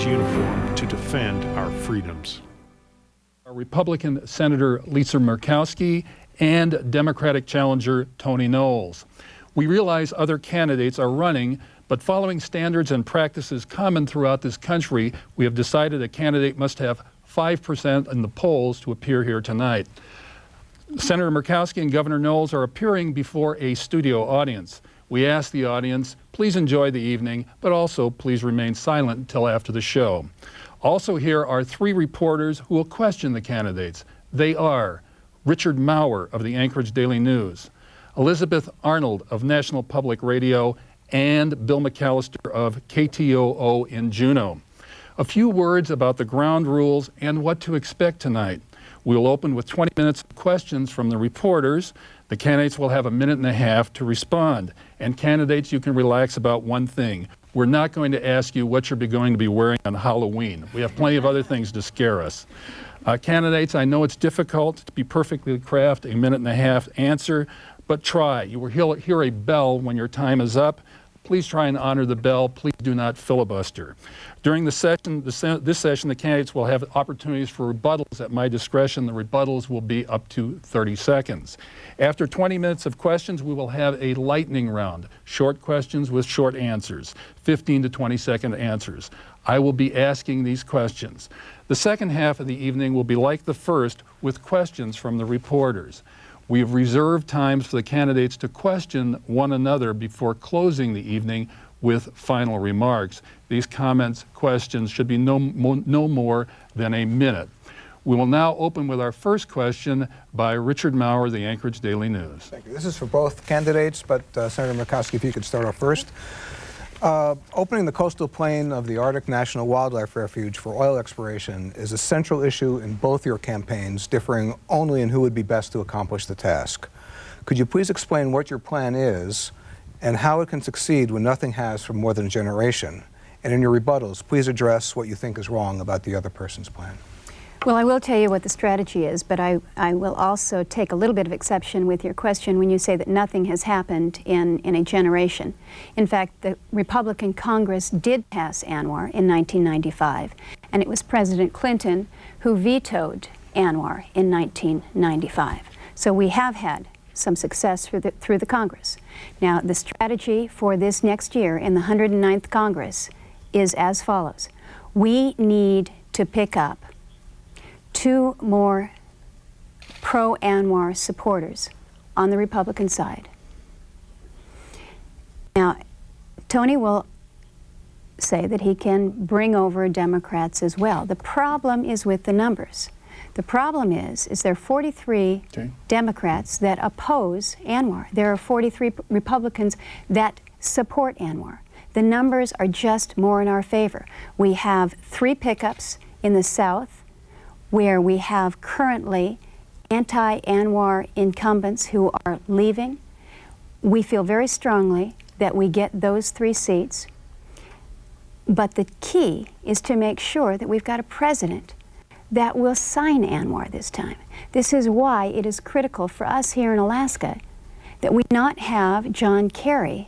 uniform to defend our freedoms. Republican Senator Lisa Murkowski and Democratic challenger Tony Knowles. We realize other candidates are running, but following standards and practices common throughout this country, we have decided a candidate must have 5% in the polls to appear here tonight. Senator Murkowski and Governor Knowles are appearing before a studio audience. We ask the audience, please enjoy the evening, but also please remain silent until after the show. Also here are three reporters who will question the candidates. They are Richard Maurer of the Anchorage Daily News, Elizabeth Arnold of National Public Radio, and Bill McAllister of KTOO in Juneau. A few words about the ground rules and what to expect tonight. We'll open with 20 minutes of questions from the reporters. The candidates will have a minute and a half to respond. And candidates, you can relax about one thing. We're not going to ask you what you're going to be wearing on Halloween. We have plenty of other things to scare us. Candidates, I know it's difficult to be perfectly craft a minute and a half answer, but try. You will hear a bell when your time is up. Please try and honor the bell. Please do not filibuster. During the session, this session, the candidates will have opportunities for rebuttals at my discretion. The rebuttals will be up to 30 seconds. After 20 minutes of questions, we will have a lightning round. Short questions with short answers, 15 to 20-second answers. I will be asking these questions. The second half of the evening will be like the first, with questions from the reporters. We have reserved times for the candidates to question one another before closing the evening with final remarks. These comments, questions should be no more than a minute. We will now open with our first question by Richard Maurer, the Anchorage Daily News. Thank you. This is for both candidates, but Senator Murkowski, if you could start off first. Opening the coastal plain of the Arctic National Wildlife Refuge for oil exploration is a central issue in both your campaigns, differing only in who would be best to accomplish the task. Could you please explain what your plan is and how it can succeed when nothing has for more than a generation? And in your rebuttals, please address what you think is wrong about the other person's plan. Well, I will tell you what the strategy is, but I will also take a little bit of exception with your question when you say that nothing has happened in a generation. In fact, the Republican Congress did pass ANWR in 1995, and it was President Clinton who vetoed ANWR in 1995. So we have had some success through the Congress. Now, the strategy for this next year in the 109th Congress is as follows. We need to pick up 2 more pro-ANWR supporters on the Republican side. Now, Tony will say that he can bring over Democrats as well. The problem is with the numbers. The problem is there are 43 Democrats that oppose ANWR. There are 43 Republicans that support ANWR. The numbers are just more in our favor. We have 3 pickups in the South, where we have currently anti-ANWR incumbents who are leaving. We feel very strongly that we get those 3 seats, but the key is to make sure that we've got a president that will sign ANWR this time. This is why it is critical for us here in Alaska that we not have John Kerry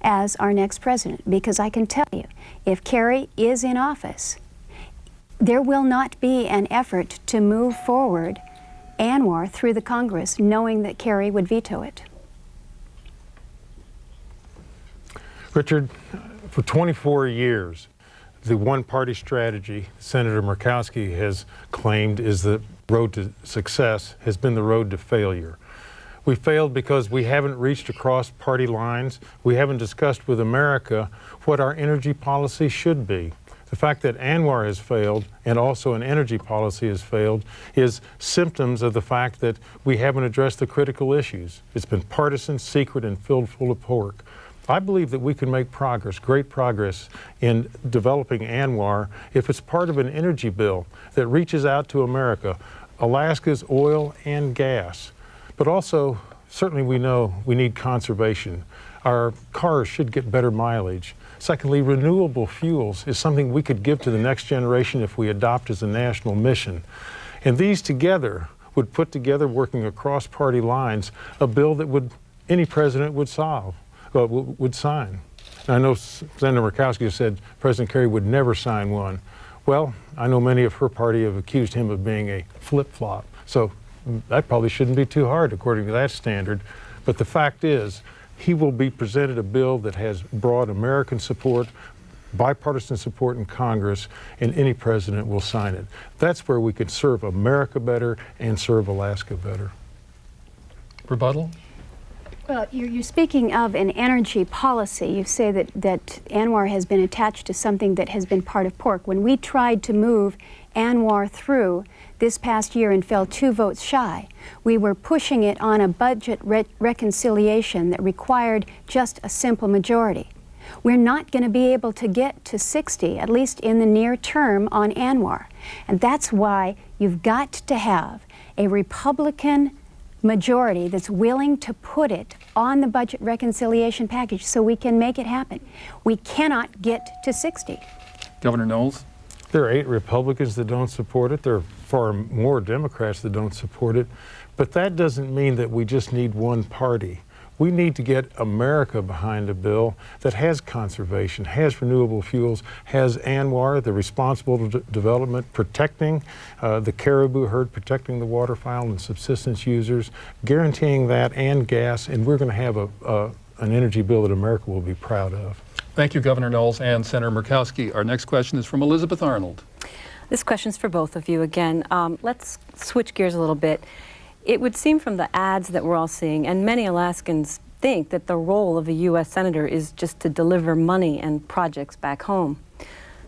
as our next president, because I can tell you, if Kerry is in office, there will not be an effort to move forward ANWR through the Congress, knowing that Kerry would veto it. Richard, for 24 years, the one-party strategy Senator Murkowski has claimed is the road to success has been the road to failure. We failed because we haven't reached across party lines. We haven't discussed with America what our energy policy should be. The fact that ANWR has failed and also an energy policy has failed is symptoms of the fact that we haven't addressed the critical issues. It's been partisan, secret, and filled full of pork. I believe that we can make progress, great progress, in developing ANWR if it's part of an energy bill that reaches out to America, Alaska's oil and gas. But also, certainly we know we need conservation. Our cars should get better mileage. Secondly, renewable fuels is something we could give to the next generation if we adopt as a national mission. And these together would put together, working across party lines, a bill that any president would sign. And I know Senator Murkowski said President Kerry would never sign one. Well, I know many of her party have accused him of being a flip-flop. So that probably shouldn't be too hard according to that standard. But the fact is, he will be presented a bill that has broad American support, bipartisan support in Congress, and any president will sign it. That's where we could serve America better and serve Alaska better. Rebuttal? Well, you're speaking of an energy policy. You say that ANWR has been attached to something that has been part of PORC. When we tried to move ANWR through this past year and fell 2 votes shy, we were pushing it on a budget reconciliation that required just a simple majority. We're not going to be able to get to 60, at least in the near term, on ANWR. And that's why you've got to have a Republican majority that's willing to put it on the budget reconciliation package so we can make it happen. We cannot get to 60. Governor Knowles? There are 8 Republicans that don't support it. There are far more Democrats that don't support it. But that doesn't mean that we just need one party. We need to get America behind a bill that has conservation, has renewable fuels, has ANWR, the responsible development, protecting the caribou herd, protecting the waterfowl and subsistence users, guaranteeing that, and gas, and we're going to have an energy bill that America will be proud of. Thank you, Governor Knowles and Senator Murkowski. Our next question is from Elizabeth Arnold. This question's for both of you again. Let's switch gears a little bit. It would seem from the ads that we're all seeing, and many Alaskans think that the role of a U.S. Senator is just to deliver money and projects back home.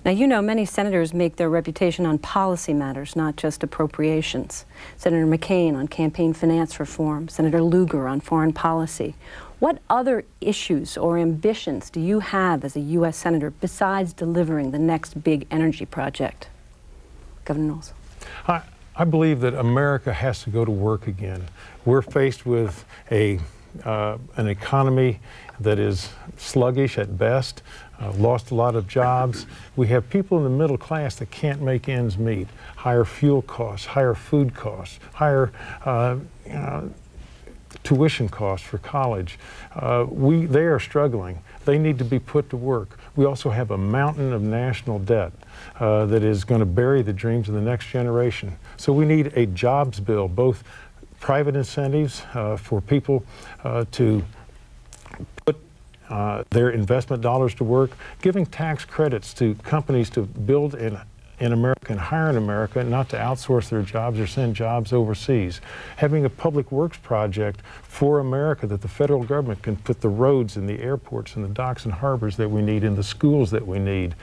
Now, you know, many senators make their reputation on policy matters, not just appropriations. Senator McCain on campaign finance reform, Senator Lugar on foreign policy. What other issues or ambitions do you have as a U.S. Senator besides delivering the next big energy project? Governor Knowles. I believe that America has to go to work again. We're faced with an economy that is sluggish at best, lost a lot of jobs. We have people in the middle class that can't make ends meet. Higher fuel costs, higher food costs, higher tuition costs for college. They are struggling. They need to be put to work. We also have a mountain of national debt that is going to bury the dreams of the next generation. So we need a jobs bill, both private incentives for people to put their investment dollars to work, giving tax credits to companies to build in America and hire in America, not to outsource their jobs or send jobs overseas. Having a public works project for America that the federal government can put the roads and the airports and the docks and harbors that we need, in the schools that we need.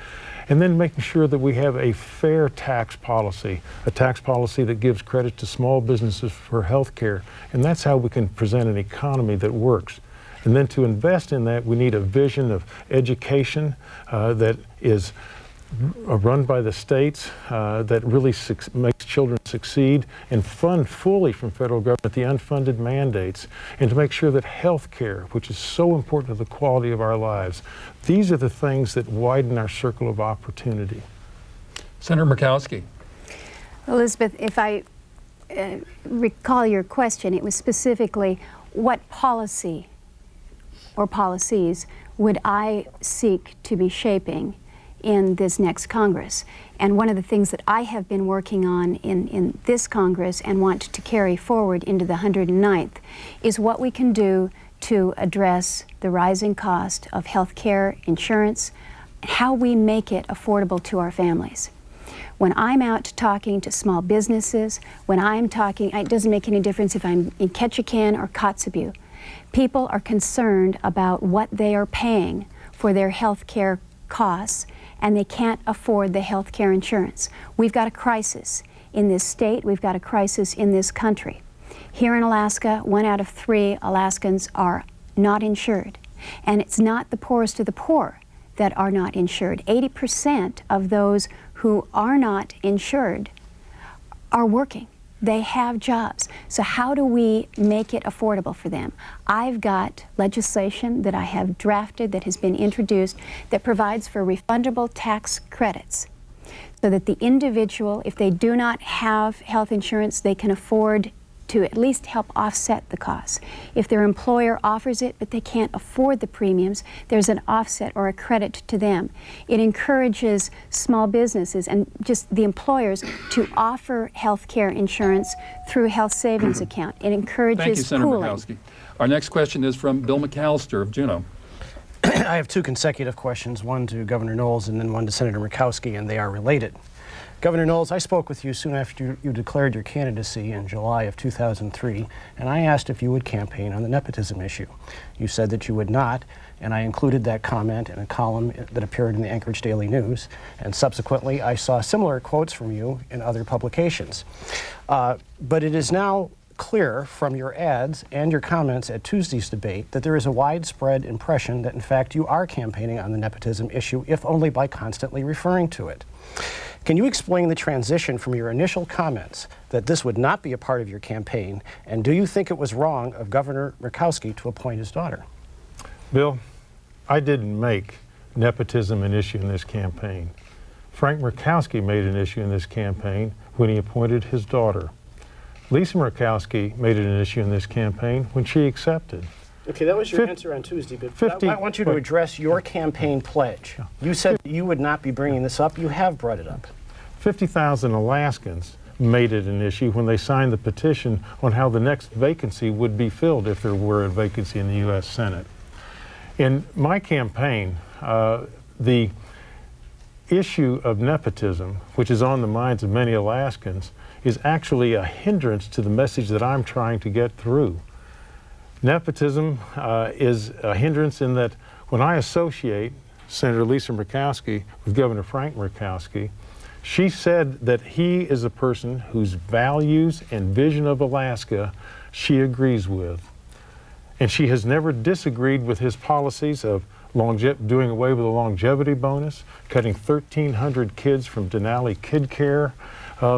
And then making sure that we have a fair tax policy, a tax policy that gives credit to small businesses for health care. And that's how we can present an economy that works. And then to invest in that, we need a vision of education that is run by the states, that really makes children succeed, and fund fully from federal government the unfunded mandates, and to make sure that health care, which is so important to the quality of our lives, these are the things that widen our circle of opportunity. Senator Murkowski. Elizabeth, if I recall your question, it was specifically what policy or policies would I seek to be shaping in this next Congress. And one of the things that I have been working on in this Congress and want to carry forward into the 109th is what we can do to address the rising cost of health care, insurance, how we make it affordable to our families. When I'm out talking to small businesses, when I'm talking, it doesn't make any difference if I'm in Ketchikan or Kotzebue, people are concerned about what they are paying for their health care costs, and they can't afford the health care insurance. We've got a crisis in this state. We've got a crisis in this country. Here in Alaska, 1 out of 3 Alaskans are not insured. And it's not the poorest of the poor that are not insured. 80% of those who are not insured are working. They have jobs. So how do we make it affordable for them? I've got legislation that I have drafted that has been introduced that provides for refundable tax credits so that the individual, if they do not have health insurance, they can afford to at least help offset the costs. If their employer offers it but they can't afford the premiums, there's an offset or a credit to them. It encourages small businesses and just the employers to offer health care insurance through a health savings account. It encourages Thank you, Senator pooling. Murkowski. Our next question is from Bill McAllister of Juneau. I have two consecutive questions, one to Governor Knowles and then one to Senator Murkowski, and they are related. Governor Knowles, I spoke with you soon after you declared your candidacy in July of 2003, and I asked if you would campaign on the nepotism issue. You said that you would not, and I included that comment in a column that appeared in the Anchorage Daily News, and subsequently I saw similar quotes from you in other publications. But it is now clear from your ads and your comments at Tuesday's debate that there is a widespread impression that in fact you are campaigning on the nepotism issue, if only by constantly referring to it. Can you explain the transition from your initial comments that this would not be a part of your campaign, and do you think it was wrong of Governor Murkowski to appoint his daughter? Bill, I didn't make nepotism an issue in this campaign. Frank Murkowski made an issue in this campaign when he appointed his daughter. Lisa Murkowski made it an issue in this campaign when she accepted. Okay, that was your answer on Tuesday, but I want you to address your campaign pledge. You said you would not be bringing this up. You have brought it up. 50,000 Alaskans made it an issue when they signed the petition on how the next vacancy would be filled if there were a vacancy in the U.S. Senate. In my campaign, the issue of nepotism, which is on the minds of many Alaskans, is actually a hindrance to the message that I'm trying to get through. Nepotism is a hindrance in that when I associate Senator Lisa Murkowski with Governor Frank Murkowski, she said that he is a person whose values and vision of Alaska she agrees with. And she has never disagreed with his policies of doing away with the longevity bonus, cutting 1,300 kids from Denali Kid Care,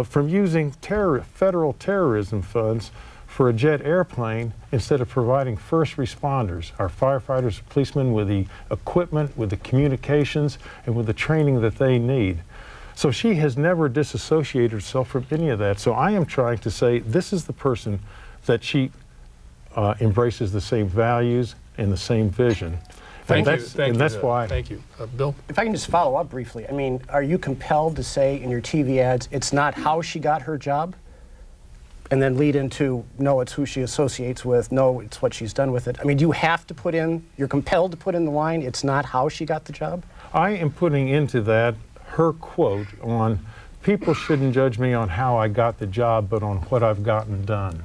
from using federal terrorism funds for a jet airplane instead of providing first responders, our firefighters, policemen, with the equipment, with the communications, and with the training that they need. So she has never disassociated herself from any of that. So I am trying to say this is the person that she embraces the same values and the same vision. Thank you. And that's why. Thank you. Bill? If I can just follow up briefly, I mean, are you compelled to say in your TV ads, it's not how she got her job? And then lead into, no, it's who she associates with, no, it's what she's done with it. I mean, do you have to put in, you're compelled to put in the line, it's not how she got the job? I am putting into that her quote on, people shouldn't judge me on how I got the job, but on what I've gotten done.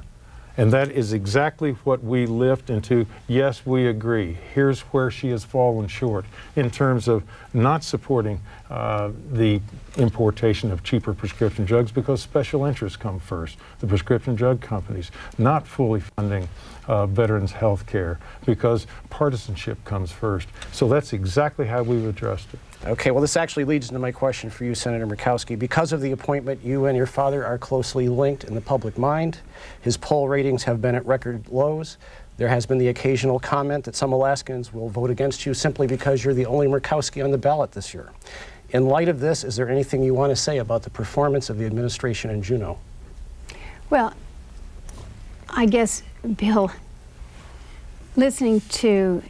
And that is exactly what we lift into. Yes, we agree. Here's where she has fallen short in terms of not supporting the importation of cheaper prescription drugs because special interests come first. The prescription drug companies not fully funding veterans' health care because partisanship comes first. So that's exactly how we've addressed it. Okay, well, this actually leads into my question for you, Senator Murkowski. Because of the appointment, you and your father are closely linked in the public mind. His poll ratings have been at record lows. There has been the occasional comment that some Alaskans will vote against you simply because you're the only Murkowski on the ballot this year. In light of this, is there anything you want to say about the performance of the administration in Juneau? Well, I guess, Bill, listening to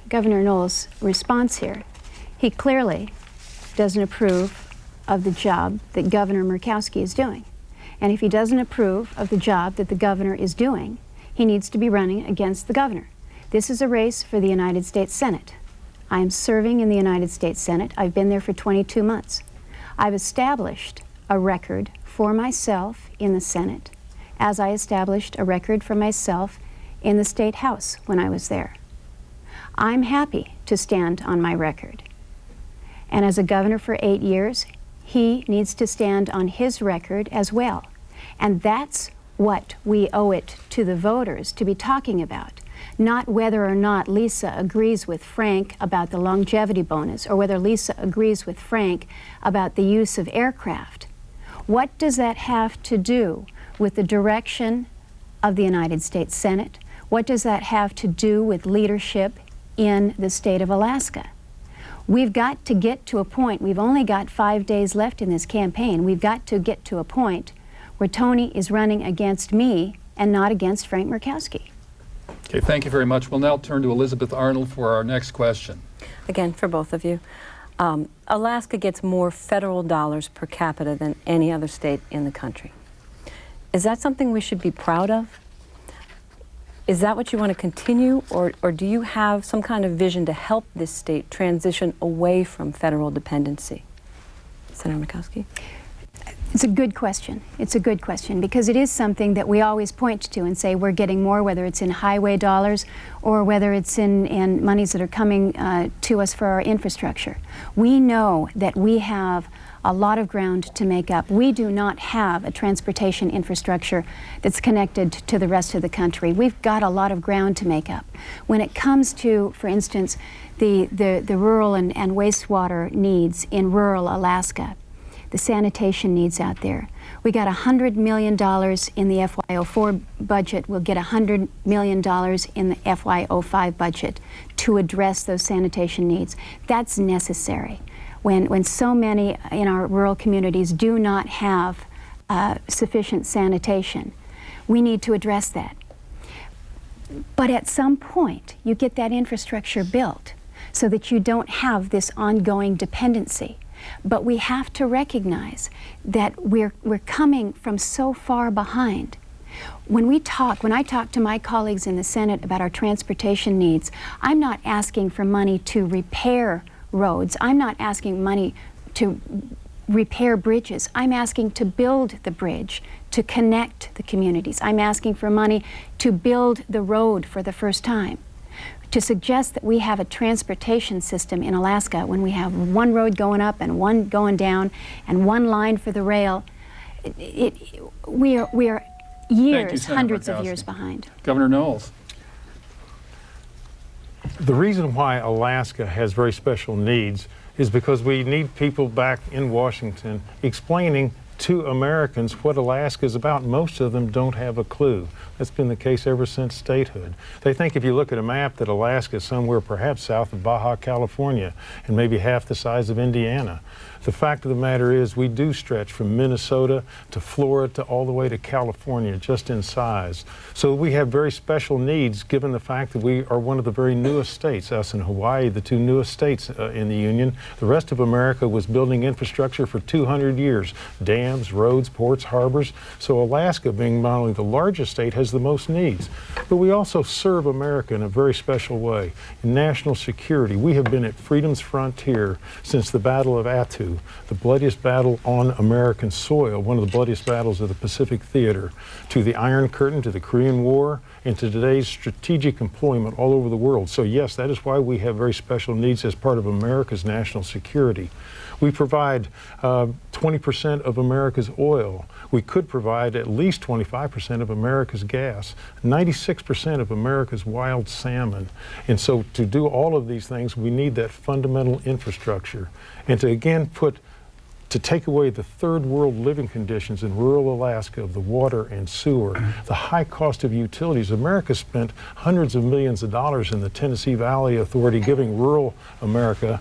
Governor Knowles' response here, he clearly doesn't approve of the job that Governor Murkowski is doing. And if he doesn't approve of the job that the governor is doing, he needs to be running against the governor. This is a race for the United States Senate. I am serving in the United States Senate. I've been there for 22 months. I've established a record for myself in the Senate, as I established a record for myself in the State House when I was there. I'm happy to stand on my record. And as a governor for 8 years, he needs to stand on his record as well. And that's what we owe it to the voters to be talking about, not whether or not Lisa agrees with Frank about the longevity bonus or whether Lisa agrees with Frank about the use of aircraft. What does that have to do with the direction of the United States Senate? What does that have to do with leadership in the state of Alaska? We've got to get to a point, we've only got 5 days left in this campaign, we've got to get to a point where Tony is running against me and not against Frank Murkowski. Okay, thank you very much. We'll now turn to Elizabeth Arnold for our next question. Again, for both of you. Alaska gets more federal dollars per capita than any other state in the country. Is that something we should be proud of? Is that what you want to continue, or do you have some kind of vision to help this state transition away from federal dependency? Senator Murkowski? It's a good question. It's a good question because it is something that we always point to and say we're getting more, whether it's in highway dollars or whether it's in monies that are coming to us for our infrastructure. We know that we have a lot of ground to make up. We do not have a transportation infrastructure that's connected to the rest of the country. We've got a lot of ground to make up. When it comes to, for instance, the rural and wastewater needs in rural Alaska, the sanitation needs out there. We got $100 million in the FY04 budget. We'll get $100 million in the FY05 budget to address those sanitation needs. That's necessary. When so many in our rural communities do not have sufficient sanitation, we need to address that. But at some point, you get that infrastructure built so that you don't have this ongoing dependency. But we have to recognize that we're coming from so far behind. When I talk to my colleagues in the Senate about our transportation needs, I'm not asking for money to repair roads. I'm not asking money to repair bridges. I'm asking to build the bridge, to connect the communities. I'm asking for money to build the road for the first time. To suggest that we have a transportation system in Alaska when we have one road going up and one going down and one line for the rail, we are years, hundreds of years behind. Governor Knowles. The reason why Alaska has very special needs is because we need people back in Washington explaining to Americans what Alaska is about. Most of them don't have a clue. That's been the case ever since statehood. They think if you look at a map that Alaska is somewhere perhaps south of Baja California and maybe half the size of Indiana. The fact of the matter is we do stretch from Minnesota to Florida to all the way to California just in size. So we have very special needs given the fact that we are one of the very newest states, us and Hawaii, the two newest states in the Union. The rest of America was building infrastructure for 200 years, dams, roads, ports, harbors. So Alaska, being not only the largest state, has the most needs. But we also serve America in a very special way. In national security, we have been at freedom's frontier since the Battle of Attu, the bloodiest battle on American soil, one of the bloodiest battles of the Pacific Theater, to the Iron Curtain, to the Korean War, and to today's strategic employment all over the world. So yes, that is why we have very special needs as part of America's national security. We provide 20% of America's oil. We could provide at least 25% of America's gas, 96% of America's wild salmon. And so to do all of these things, we need that fundamental infrastructure. And to again to take away the third world living conditions in rural Alaska of the water and sewer, the high cost of utilities. America spent hundreds of millions of dollars in the Tennessee Valley Authority giving rural America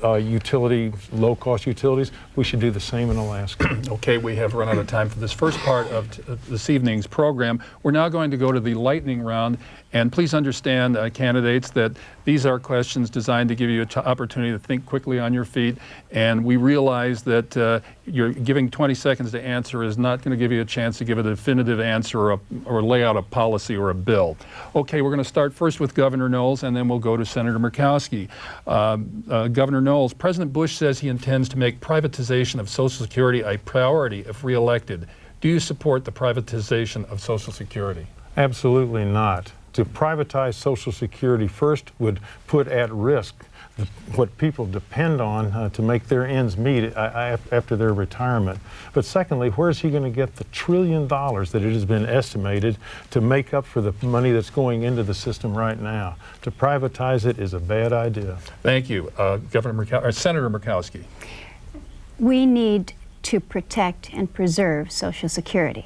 low-cost utilities. We should do the same in Alaska. Okay, we have run out of time for this first part of this evening's program. We're now going to go to the lightning round, and please understand, candidates, that these are questions designed to give you an opportunity to think quickly on your feet, and we realize that you're giving 20 seconds to answer is not going to give you a chance to give a definitive answer or lay out a policy or a bill. Okay, we're going to start first with Governor Knowles, and then we'll go to Senator Murkowski. Governor Knowles, President Bush says he intends to make privatization of Social Security a priority if reelected. Do you support the privatization of Social Security? Absolutely not. To privatize Social Security first would put at risk what people depend on to make their ends meet after their retirement. But secondly, where is he going to get the $1 trillion that it has been estimated to make up for the money that's going into the system right now? To privatize it is a bad idea. Thank you. Senator Murkowski. We need to protect and preserve Social Security.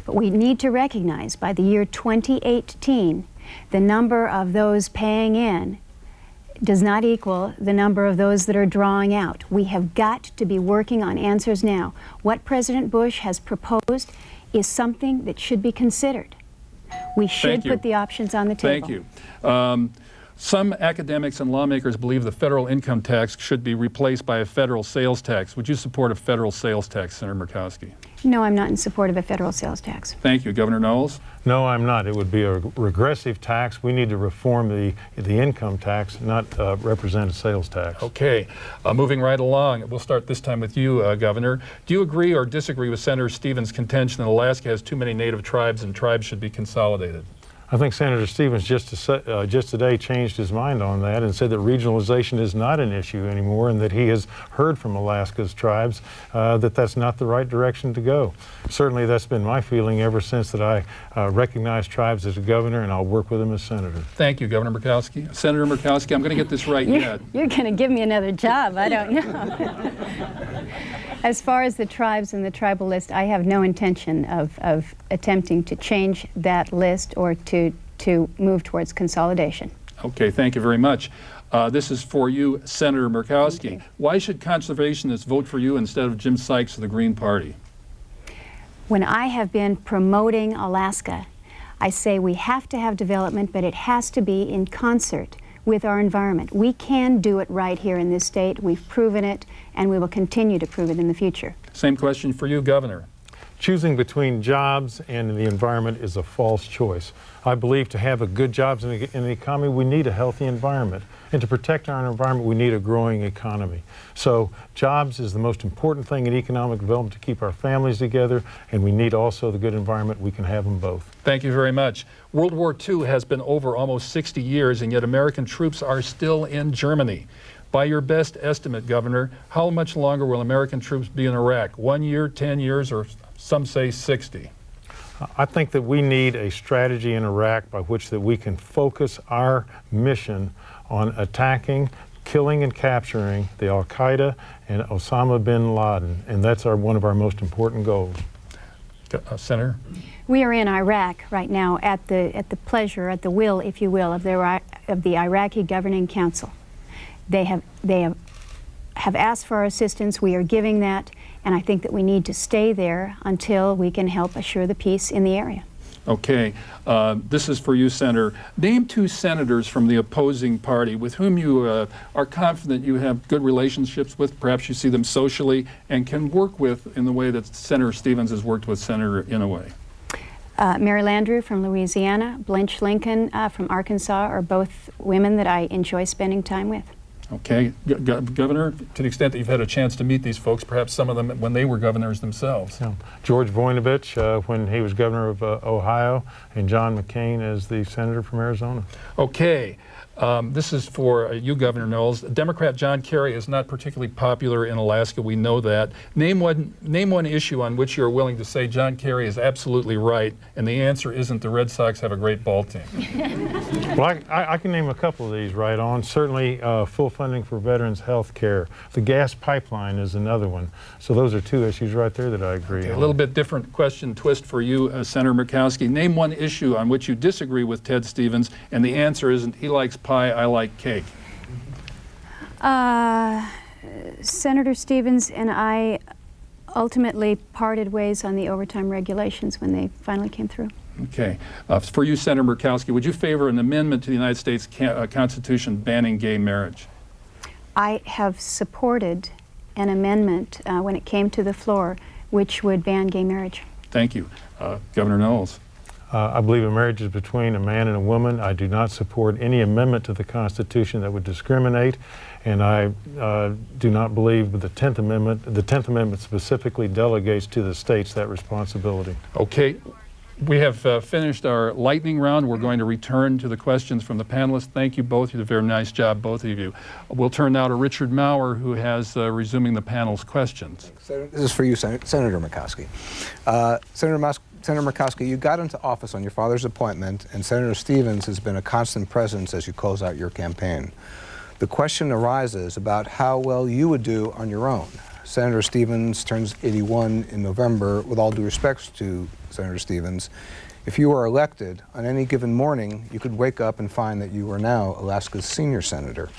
But we need to recognize by the year 2018, the number of those paying in does not equal the number of those that are drawing out. We have got to be working on answers now. What President Bush has proposed is something that should be considered. We should put the options on the table. Thank you. Some academics and lawmakers believe the federal income tax should be replaced by a federal sales tax. Would you support a federal sales tax, Senator Murkowski? No, I'm not in support of a federal sales tax. Thank you. Governor Knowles? No, I'm not. It would be a regressive tax. We need to reform the income tax, not represent a sales tax. Okay. Moving right along, we'll start this time with you, Governor. Do you agree or disagree with Senator Stevens' contention that Alaska has too many native tribes and tribes should be consolidated? I think Senator Stevens just today changed his mind on that and said that regionalization is not an issue anymore, and that he has heard from Alaska's tribes that that's not the right direction to go. Certainly that's been my feeling ever since that I recognized tribes as a governor, and I'll work with them as senator. Thank you, Governor Murkowski. Senator Murkowski, I'm going to get this right yet. You're going to give me another job. I don't know. As far as the tribes and the tribal list, I have no intention of attempting to change that list or to move towards consolidation. Okay, thank you very much. This is for you, Senator Murkowski. Why should conservationists vote for you instead of Jim Sykes of the Green Party? When I have been promoting Alaska, I say we have to have development, but it has to be in concert with our environment. We can do it right here in this state. We've proven it, and we will continue to prove it in the future. Same question for you, Governor. Choosing between jobs and the environment is a false choice. I believe to have a good jobs in the economy, we need a healthy environment. And to protect our environment, we need a growing economy. So jobs is the most important thing in economic development to keep our families together, and we need also the good environment. We can have them both. Thank you very much. World War II has been over almost 60 years, and yet American troops are still in Germany. By your best estimate, Governor, how much longer will American troops be in Iraq? 1 year, 10 years, or some say 60? I think that we need a strategy in Iraq by which that we can focus our mission on attacking, killing, and capturing the Al-Qaeda and Osama bin Laden, and that's one of our most important goals. Senator? We are in Iraq right now at the pleasure, at the will, if you will, of the Iraqi Governing Council. They have asked for our assistance. We are giving that, and I think that we need to stay there until we can help assure the peace in the area. Okay. This is for you, Senator. Name 2 senators from the opposing party with whom you are confident you have good relationships with, perhaps you see them socially, and can work with in the way that Senator Stevens has worked with Senator Inouye. Mary Landrieu from Louisiana, Blanche Lincoln from Arkansas are both women that I enjoy spending time with. Okay. Governor, to the extent that you've had a chance to meet these folks, perhaps some of them when they were governors themselves. Yeah. George Voinovich when he was governor of Ohio, and John McCain as the senator from Arizona. Okay. This is for you, Governor Knowles. Democrat John Kerry is not particularly popular in Alaska. We know that. Name one issue on which you're willing to say John Kerry is absolutely right, and the answer isn't the Red Sox have a great ball team. Well, I can name a couple of these right on. Certainly full funding for veterans health care. The gas pipeline is another one. So those are 2 issues right there that I agree on. A little bit different question twist for you, Senator Murkowski. Name one issue on which you disagree with Ted Stevens, and the answer isn't he likes pie, I like cake. Senator Stevens and I ultimately parted ways on the overtime regulations when they finally came through. Okay. For you, Senator Murkowski, would you favor an amendment to the United States Constitution banning gay marriage? I have supported an amendment when it came to the floor which would ban gay marriage. Thank you. Governor Knowles. I believe a marriage is between a man and a woman. I do not support any amendment to the Constitution that would discriminate, and I do not believe the 10th Amendment. The 10th Amendment specifically delegates to the states that responsibility. Okay. We have finished our lightning round. We're going to return to the questions from the panelists. Thank you both. You did a very nice job, both of you. We'll turn now to Richard Maurer, who has resuming the panel's questions. This is for you, Senator Murkowski. Senator Murkowski, you got into office on your father's appointment, and Senator Stevens has been a constant presence as you close out your campaign. The question arises about how well you would do on your own. Senator Stevens turns 81 in November. With all due respects to Senator Stevens, if you were elected, on any given morning, you could wake up and find that you are now Alaska's senior senator.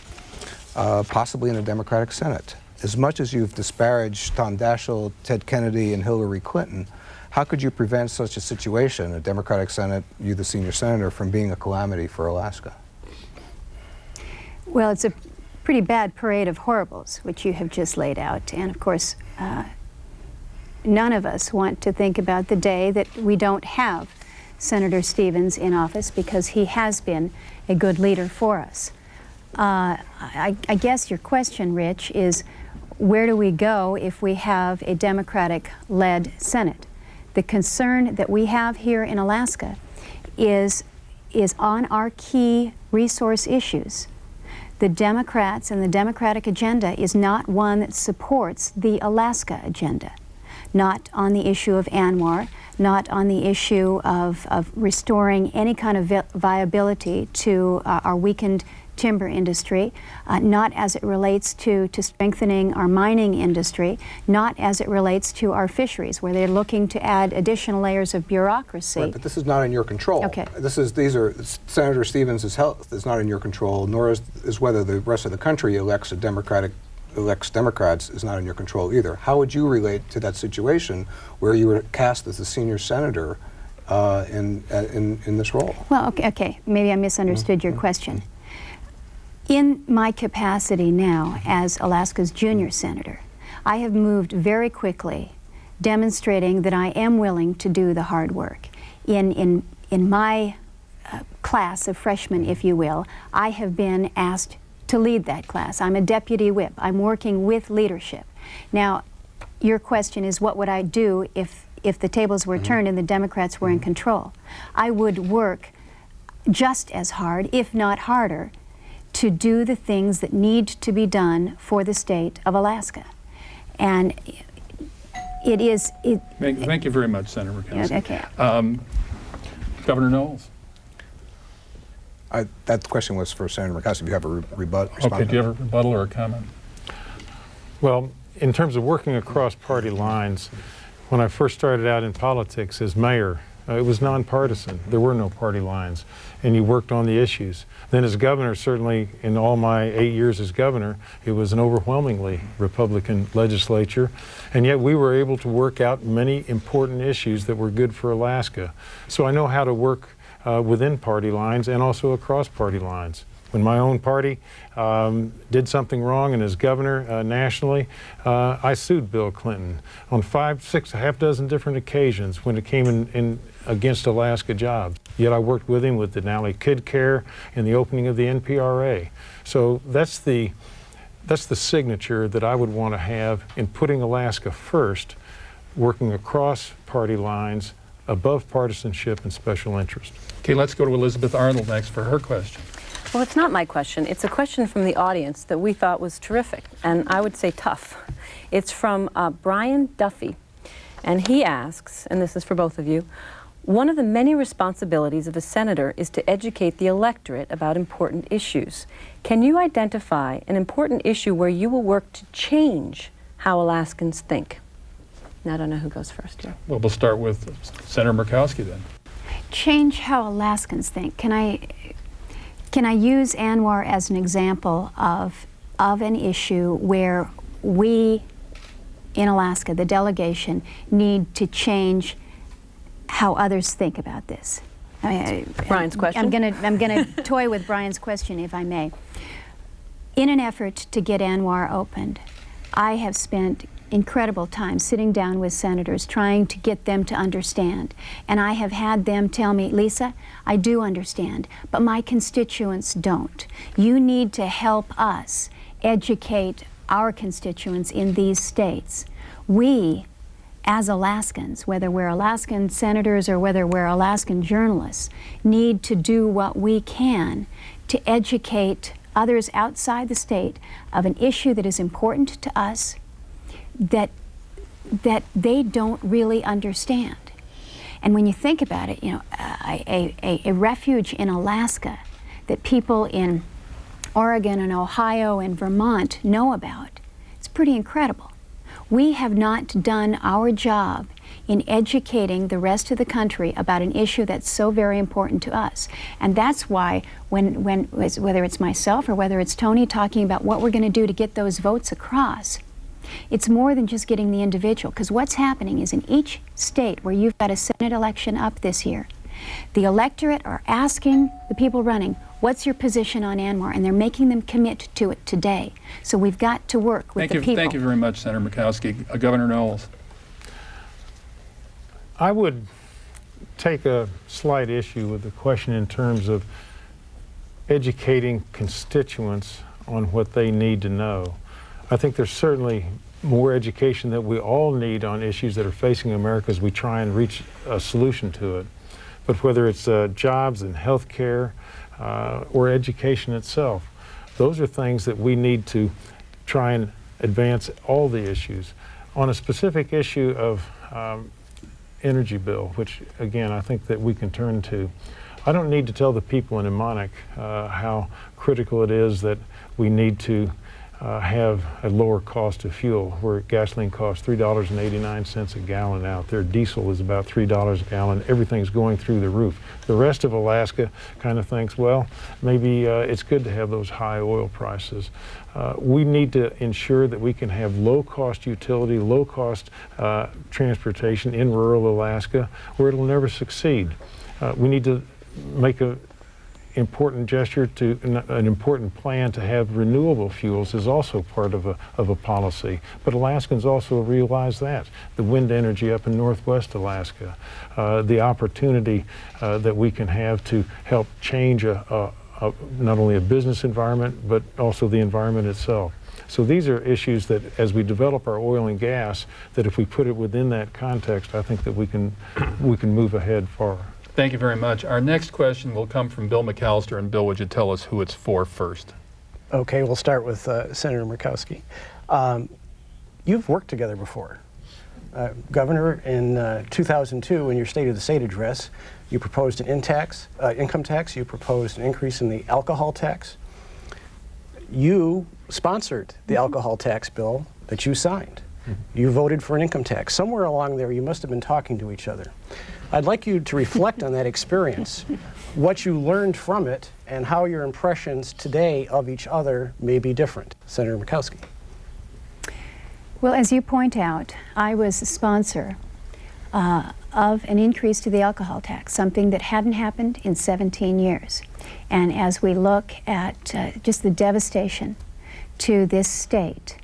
possibly in a Democratic Senate. As much as you've disparaged Tom Daschle, Ted Kennedy, and Hillary Clinton, how could you prevent such a situation, a Democratic Senate, you the senior senator, from being a calamity for Alaska? Well, it's a pretty bad parade of horribles, which you have just laid out. And of course, none of us want to think about the day that we don't have Senator Stevens in office, because he has been a good leader for us. I guess your question, Rich, is where do we go if we have a Democratic-led Senate? The concern that we have here in Alaska is on our key resource issues. The Democrats and the Democratic agenda is not one that supports the Alaska agenda. Not on the issue of ANWR, not on the issue of restoring any kind of viability to our weakened timber industry, not as it relates to strengthening our mining industry, not as it relates to our fisheries, where they're looking to add additional layers of bureaucracy. Right, but this is not in your control. Okay. Senator Stevens' health is not in your control, nor is whether the rest of the country elects Democrats is not in your control either. How would you relate to that situation where you were cast as the senior senator in this role? Well, okay. Maybe I misunderstood your question. In my capacity now as Alaska's junior senator, I have moved very quickly, demonstrating that I am willing to do the hard work. In my class of freshmen, if you will, I have been asked to lead that class. I'm a deputy whip. I'm working with leadership. Now, your question is, what would I do if the tables were turned and the Democrats were in control? I would work just as hard, if not harder, to do the things that need to be done for the state of Alaska. And it is... Thank you very much, Senator Murkowski. Okay. Governor Knowles. That question was for Senator Murkowski. Do you have a rebuttal? Okay, do you have a rebuttal or a comment? Well, in terms of working across party lines, when I first started out in politics as mayor, it was nonpartisan. There were no party lines, and you worked on the issues. Then as governor, certainly in all my 8 years as governor, it was an overwhelmingly Republican legislature, and yet we were able to work out many important issues that were good for Alaska. So I know how to work within party lines and also across party lines. When my own party did something wrong, and as governor nationally, I sued Bill Clinton on 5, 6, a half dozen different occasions when it came in against Alaska jobs. Yet I worked with him with Denali Kid Care and the opening of the NPRA. So that's the signature that I would want to have in putting Alaska first, working across party lines, above partisanship and special interest. Okay, let's go to Elizabeth Arnold next for her question. Well, it's not my question. It's a question from the audience that we thought was terrific, and I would say tough. It's from Brian Duffy, and he asks, and this is for both of you, one of the many responsibilities of a senator is to educate the electorate about important issues. Can you identify an important issue where you will work to change how Alaskans think? Now, I don't know who goes first here. Well, we'll start with Senator Murkowski then. Change how Alaskans think. Can I use ANWR as an example of an issue where we in Alaska, the delegation, need to change how others think about this? Brian's question. I'm gonna toy with Brian's question, if I may. In an effort to get ANWR opened, I have spent incredible time sitting down with senators trying to get them to understand. And I have had them tell me, Lisa, I do understand, but my constituents don't. You need to help us educate our constituents in these states. We, as Alaskans, whether we're Alaskan senators or whether we're Alaskan journalists, need to do what we can to educate others outside the state of an issue that is important to us, that they don't really understand. And when you think about it, you know, a refuge in Alaska that people in Oregon and Ohio and Vermont know about, it's pretty incredible. We have not done our job in educating the rest of the country about an issue that's so very important to us. And that's why whether it's myself or whether it's Tony talking about what we're going to do to get those votes across, it's more than just getting the individual, because what's happening is in each state where you've got a Senate election up this year, the electorate are asking the people running, what's your position on ANWR? And they're making them commit to it today. So we've got to work with the people. Thank you very much, Senator Murkowski. Governor Knowles. I would take a slight issue with the question in terms of educating constituents on what they need to know. I think there's certainly more education that we all need on issues that are facing America as we try and reach a solution to it. But whether it's jobs and health care or education itself, those are things that we need to try and advance all the issues. On a specific issue of energy bill, which again I think that we can turn to, I don't need to tell the people in Mnemonic how critical it is that we need to have a lower cost of fuel, where gasoline costs $3.89 a gallon out there. Diesel is about $3 a gallon. Everything's going through the roof. The rest of Alaska kind of thinks, well, maybe it's good to have those high oil prices. We need to ensure that we can have low-cost utility, low-cost transportation in rural Alaska, where it'll never succeed. We need to make an important gesture to an important plan to have renewable fuels is also part of a policy. But Alaskans also realize that. The wind energy up in northwest Alaska, the opportunity that we can have to help change not only a business environment, but also the environment itself. So these are issues that, as we develop our oil and gas, that if we put it within that context, I think that we can move ahead far. Thank you very much. Our next question will come from Bill McAllister. And Bill, would you tell us who it's for first? Okay, we'll start with Senator Murkowski. You've worked together before. Governor, in 2002, in your State of the State address, you proposed an income tax. You proposed an increase in the alcohol tax. You sponsored the alcohol tax bill that you signed. You voted for an income tax. Somewhere along there, you must have been talking to each other. I'd like you to reflect on that experience, what you learned from it, and how your impressions today of each other may be different. Senator Murkowski. Well, as you point out, I was a sponsor of an increase to the alcohol tax, something that hadn't happened in 17 years. And as we look at just the devastation to this state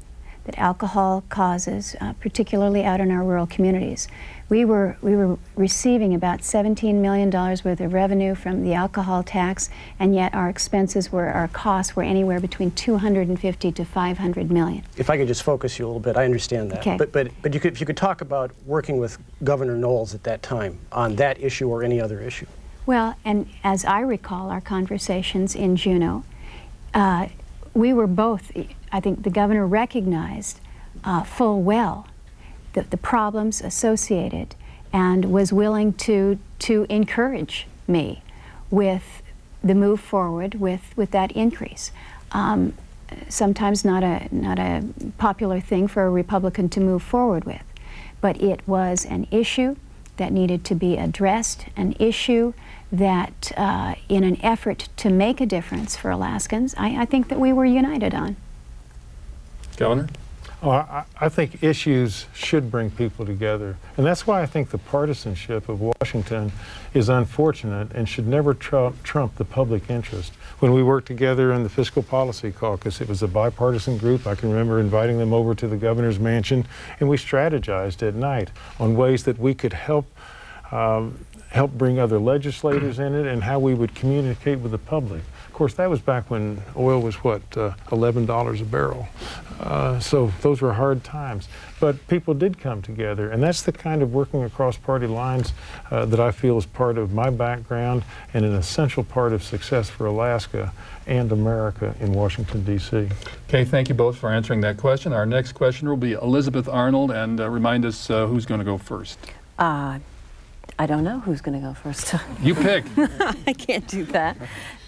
that alcohol causes, particularly out in our rural communities, we were receiving about $17 million worth of revenue from the alcohol tax, and yet our costs were anywhere between $250 to $500 million. If I could just focus you a little bit, I understand that. Okay. But if you could talk about working with Governor Knowles at that time on that issue or any other issue. Well, and as I recall our conversations in Juneau, we were both, I think the governor recognized full well the problems associated and was willing to encourage me with the move forward with that increase. Sometimes not a popular thing for a Republican to move forward with, but it was an issue that needed to be addressed, an issue that in an effort to make a difference for Alaskans, I think that we were united on. Governor? I think issues should bring people together. And that's why I think the partisanship of Washington is unfortunate and should never trump the public interest. When we worked together in the Fiscal Policy Caucus, it was a bipartisan group. I can remember inviting them over to the governor's mansion, and we strategized at night on ways that we could help bring other legislators in it and how we would communicate with the public. Of course, that was back when oil was, what, $11 a barrel. So those were hard times. But people did come together, and that's the kind of working across party lines that I feel is part of my background and an essential part of success for Alaska and America in Washington, D.C. Okay, thank you both for answering that question. Our next question will be Elizabeth Arnold, and remind us who's going to go first. I don't know who's going to go first. You pick. I can't do that.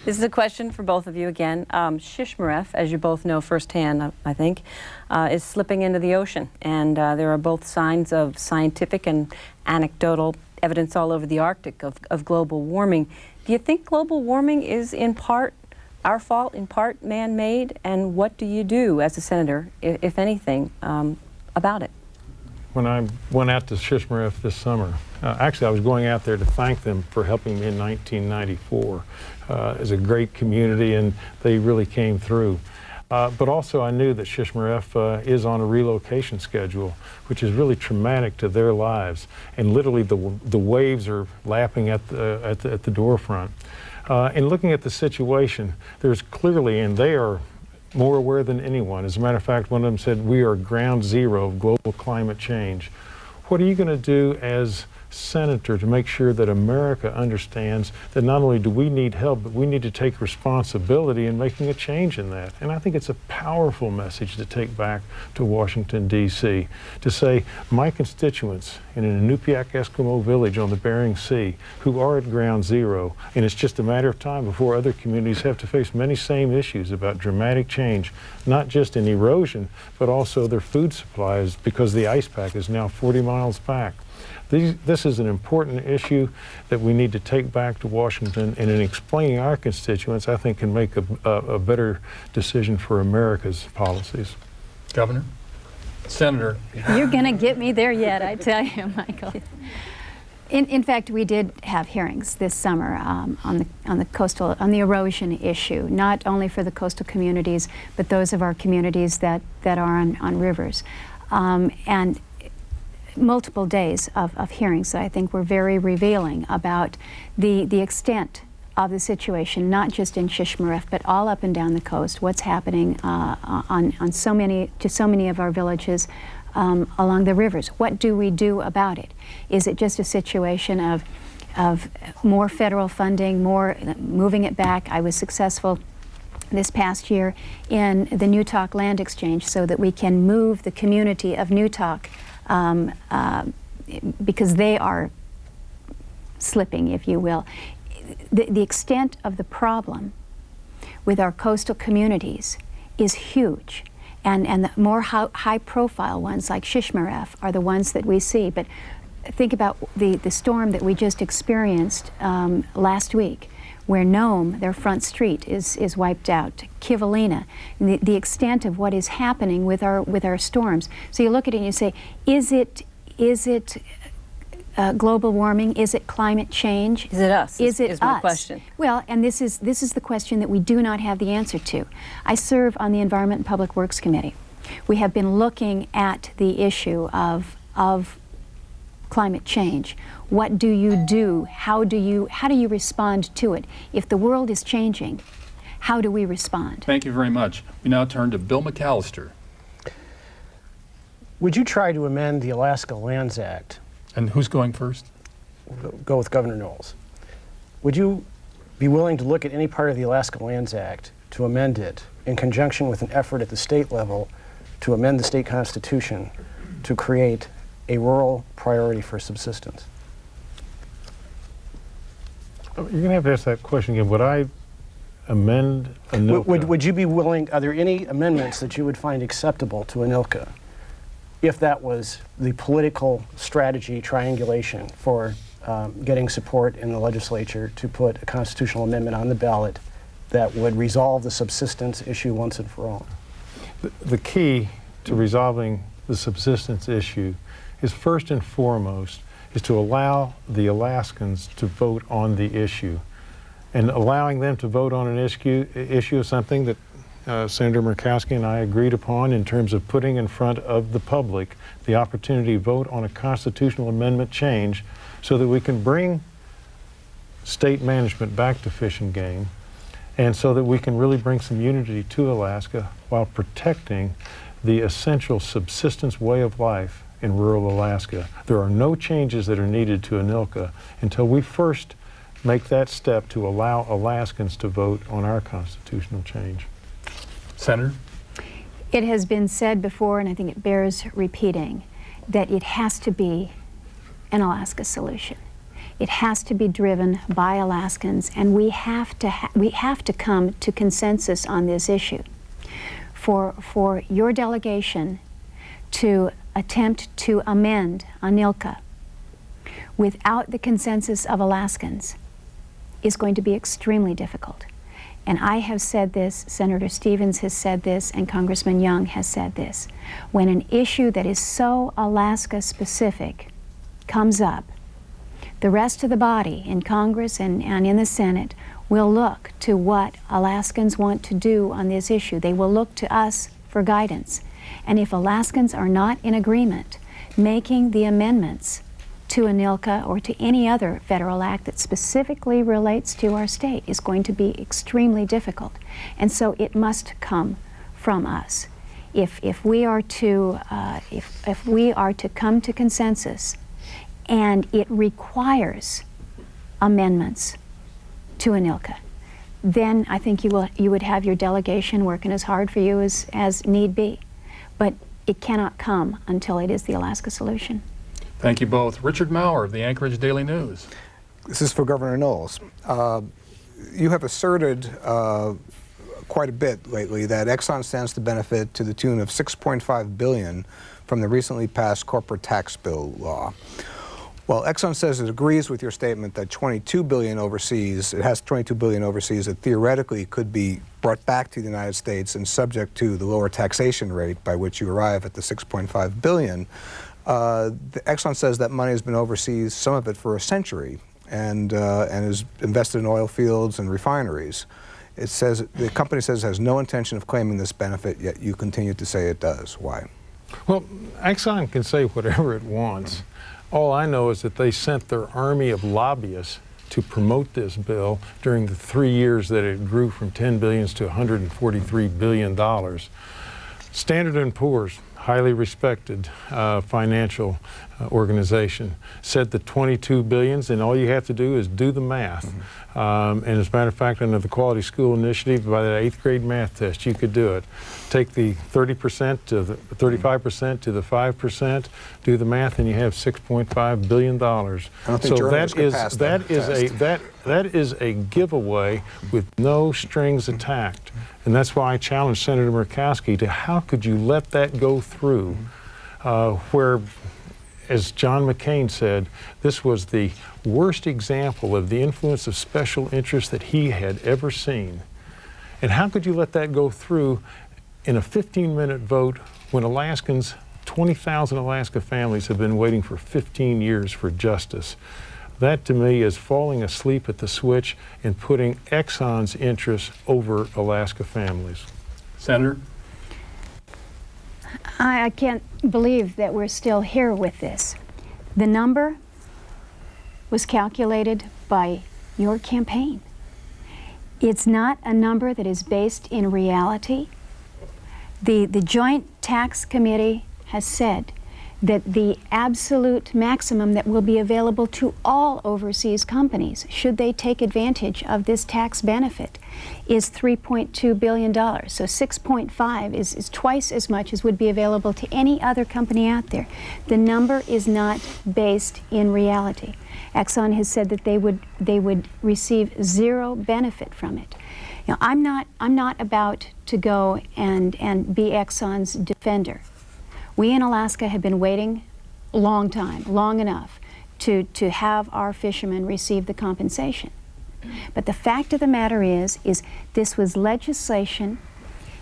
This is a question for both of you again. Shishmaref, as you both know firsthand, I think, is slipping into the ocean. And there are both signs of scientific and anecdotal evidence all over the Arctic of global warming. Do you think global warming is in part our fault, in part man-made? And what do you do as a senator, if anything, about it? When I went out to Shishmaref this summer, actually I was going out there to thank them for helping me in 1994. It's a great community and they really came through. But also I knew that Shishmaref is on a relocation schedule, which is really traumatic to their lives. And literally the waves are lapping at the door front. And looking at the situation, there's clearly, and they are more aware than anyone. As a matter of fact, one of them said, we are ground zero of global climate change. What are you going to do as senator to make sure that America understands that not only do we need help, but we need to take responsibility in making a change in that? And I think it's a powerful message to take back to Washington, D.C., to say, my constituents in an Inupiaq Eskimo village on the Bering Sea who are at ground zero, and it's just a matter of time before other communities have to face many same issues about dramatic change, not just in erosion, but also their food supplies because the ice pack is now 40 miles back. This is an important issue that we need to take back to Washington, and in explaining our constituents, I think can make a better decision for America's policies. Governor? Senator? You're going to get me there yet, I tell you, Michael. In fact, we did have hearings this summer on the erosion issue, not only for the coastal communities, but those of our communities that are on rivers. And multiple days of hearings that I think were very revealing about the extent of the situation, not just in Shishmaref, but all up and down the coast, what's happening to so many of our villages along the rivers. What do we do about it? Is it just a situation of more federal funding, more moving it back? I was successful this past year in the Newtok Land Exchange so that we can move the community of Newtok because they are slipping, if you will. The extent of the problem with our coastal communities is huge. And the more high-profile ones like Shishmaref are the ones that we see. But think about the storm that we just experienced last week, where Nome, their front street, is wiped out. Kivalina, the extent of what is happening with our storms. So you look at it and you say, is it global warming? Is it climate change? Is it us? Is it is my us? question. Well, and this is the question that we do not have the answer to. I serve on the Environment and Public Works Committee. We have been looking at the issue of climate change. What do you do? How do you respond to it? If the world is changing, how do we respond? Thank you very much. We now turn to Bill McAllister. Would you try to amend the Alaska Lands Act? And who's going first? Go with Governor Knowles. Would you be willing to look at any part of the Alaska Lands Act to amend it in conjunction with an effort at the state level to amend the state constitution to create a rural priority for subsistence? You're going to have to ask that question again. Would I amend ANILCA? Would you be willing, are there any amendments that you would find acceptable to ANILCA if that was the political strategy triangulation for getting support in the legislature to put a constitutional amendment on the ballot that would resolve the subsistence issue once and for all? The key to resolving the subsistence issue is first and foremost is to allow the Alaskans to vote on the issue. And allowing them to vote on an issue is something that Senator Murkowski and I agreed upon in terms of putting in front of the public the opportunity to vote on a constitutional amendment change so that we can bring state management back to Fish and Game, and so that we can really bring some unity to Alaska while protecting the essential subsistence way of life in rural Alaska. There are no changes that are needed to ANILCA until we first make that step to allow Alaskans to vote on our constitutional change. Senator? It has been said before, and I think it bears repeating, that it has to be an Alaska solution. It has to be driven by Alaskans, and we have to come to consensus on this issue. For your delegation to attempt to amend ANILCA without the consensus of Alaskans is going to be extremely difficult. And I have said this, Senator Stevens has said this, and Congressman Young has said this. When an issue that is so Alaska-specific comes up, the rest of the body in Congress and in the Senate will look to what Alaskans want to do on this issue. They will look to us for guidance. And if Alaskans are not in agreement, making the amendments to ANILCA or to any other federal act that specifically relates to our state is going to be extremely difficult. And so it must come from us. If we are to come to consensus, and it requires amendments to ANILCA, then I think you would have your delegation working as hard for you as need be. But it cannot come until it is the Alaska solution. Thank you both. Richard Maurer of the Anchorage Daily News. This is for Governor Knowles. You have asserted quite a bit lately that Exxon stands to benefit to the tune of $6.5 billion from the recently passed corporate tax bill law. Well, Exxon says it agrees with your statement that $22 billion overseas, it has $22 billion overseas that theoretically could be brought back to the United States and subject to the lower taxation rate by which you arrive at the $6.5 billion. Exxon says that money has been overseas, some of it for a century, and is invested in oil fields and refineries. It says, the company says it has no intention of claiming this benefit, yet you continue to say it does. Why? Well, Exxon can say whatever it wants. All I know is that they sent their army of lobbyists to promote this bill during the 3 years that it grew from $10 billion to $143 billion. Standard & Poor's, highly respected financial organization, said the $22 billion, and all you have to do is do the math. And as a matter of fact, under the Quality School Initiative, by that 8th grade math test, you could do it. Take the 30% to the 35% to the 5%, do the math, and you have $6.5 billion. I don't think Germans could pass that is a giveaway with no strings attached. And that's why I challenged Senator Murkowski to how could you let that go through where, as John McCain said, this was the worst example of the influence of special interests that he had ever seen. And how could you let that go through in a 15-minute vote when Alaskans, 20,000 Alaska families have been waiting for 15 years for justice? That to me is falling asleep at the switch and putting Exxon's interests over Alaska families. Senator? I can't believe that we're still here with this. The number was calculated by your campaign. It's not a number that is based in reality. The Joint Tax Committee has said that the absolute maximum that will be available to all overseas companies, should they take advantage of this tax benefit, is $3.2 billion. So 6.5 is twice as much as would be available to any other company out there. The number is not based in reality. Exxon has said that they would receive zero benefit from it. Now, I'm not about to go and be Exxon's defender. We in Alaska have been waiting long enough to have our fishermen receive the compensation. But the fact of the matter is this was legislation